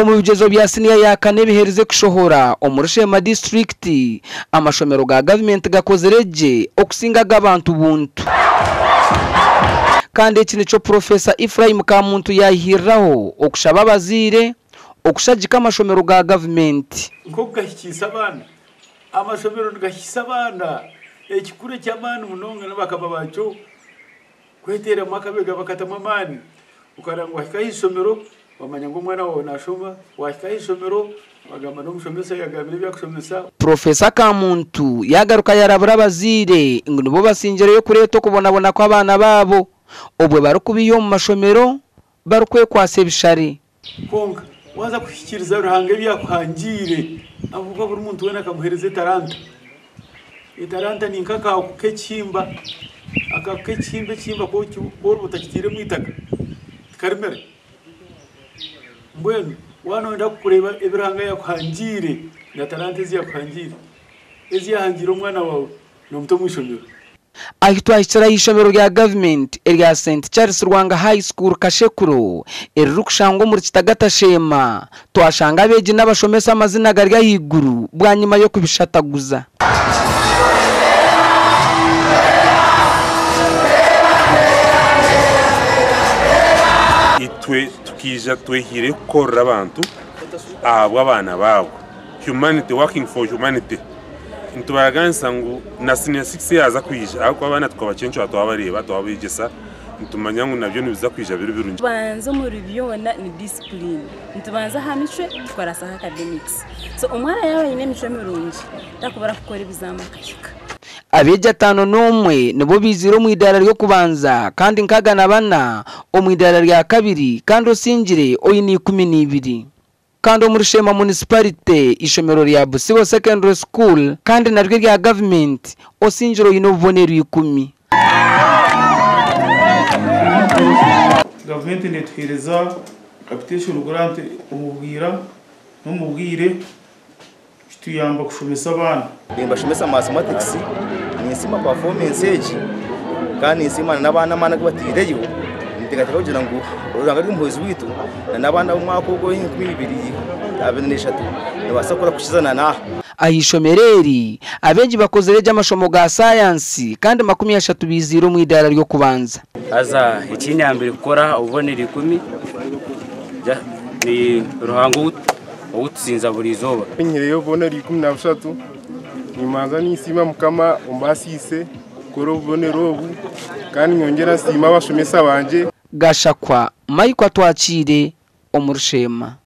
Omubigezo bya senior ya kane bihereze kushohora Omurushema district amashomero ga government gakozereje okusinga gabantu buntu kandi iki nico Professor Ephraim Kamuntu yahiraho okushaba bazire okushagika amashomero ga government ngo gahikisa abana amashomero gahisa abana ekikure cy'amani munonga n'abakaba bacu kwetera makabega bakatama amani ukarangwa hikayisomero wamanya ngo mwana wawe nashoma wakayisomero bagamba no mushomesa yagabire byakusomesa. Professor Kamuntu yagaruka yarabura bazire ngo nibo basingere yo kureto kubonabona kwa abana babo obwe barukubiyo mu mashomero barukwe kwase bishari konka waza kushikiriza ruhange byakwangire avuga buri muntu wena akamuhereze talanta italanta ni nkaka kukechimba akakechimbe chimba ko butakitire mu itaka karimere mbwenu wanoenda kureba ebiranga yakwangire na talanta ziyakwangire eziyahangire umwana wawe no muto mwishomero. Ahitwa ichara y'ishomero rya government erya St Charles Rwanga High School Kashekuro erirukushango muri Kitagata Shema twashanga beje n'abashomesa amazina garya higuru bwanyuma yo kubishataguza. Itwe tukija twehire korra abantu abo abana babo humanity working for humanity ntubaragansa ngo na senior 6 yaza kwija ariko abana twabacencho atwabareba twabigesa ntumanya ngo nabyo nibiza kwija birungi banzo muri byona ni discipline ntubanza hamice twarasa academics so umwana yawe ine mico mirungi takubara gukora ibizama kashika abeja 5 nibo biziro mu idara ryo kubanza kandi nkagana bana mu idara rya kabiri kandi osingire oyini 12 kandi muri Shema municipality ishomero rya Busibo secondary school kandi naryo rya government osingiro yinovonero 10. Government nethereza capitation grant umubwira no mubwire tuyamba kushomesa abana bashomesa mathematics ni sima performance age kandi sima n'abana mana kubatireyo ndigateka kugira ngo uranga rw'impuzi witu n'abana b'umwaka ubwo 2023 nibasakora kushizana na ahishomereri abenji bakozereje amashomo ga science kandi 30 biziro mu idara ryo kubanza aza ikindi ambere gukora ubonera 10 ni ruhango utsinza buri zoba nkireyo bonera 13 nimanza nisima mukama umbasise koro bonero ubu kandi nyongera sima bashomesa banje gashakwa Mike atwakire Omurushema.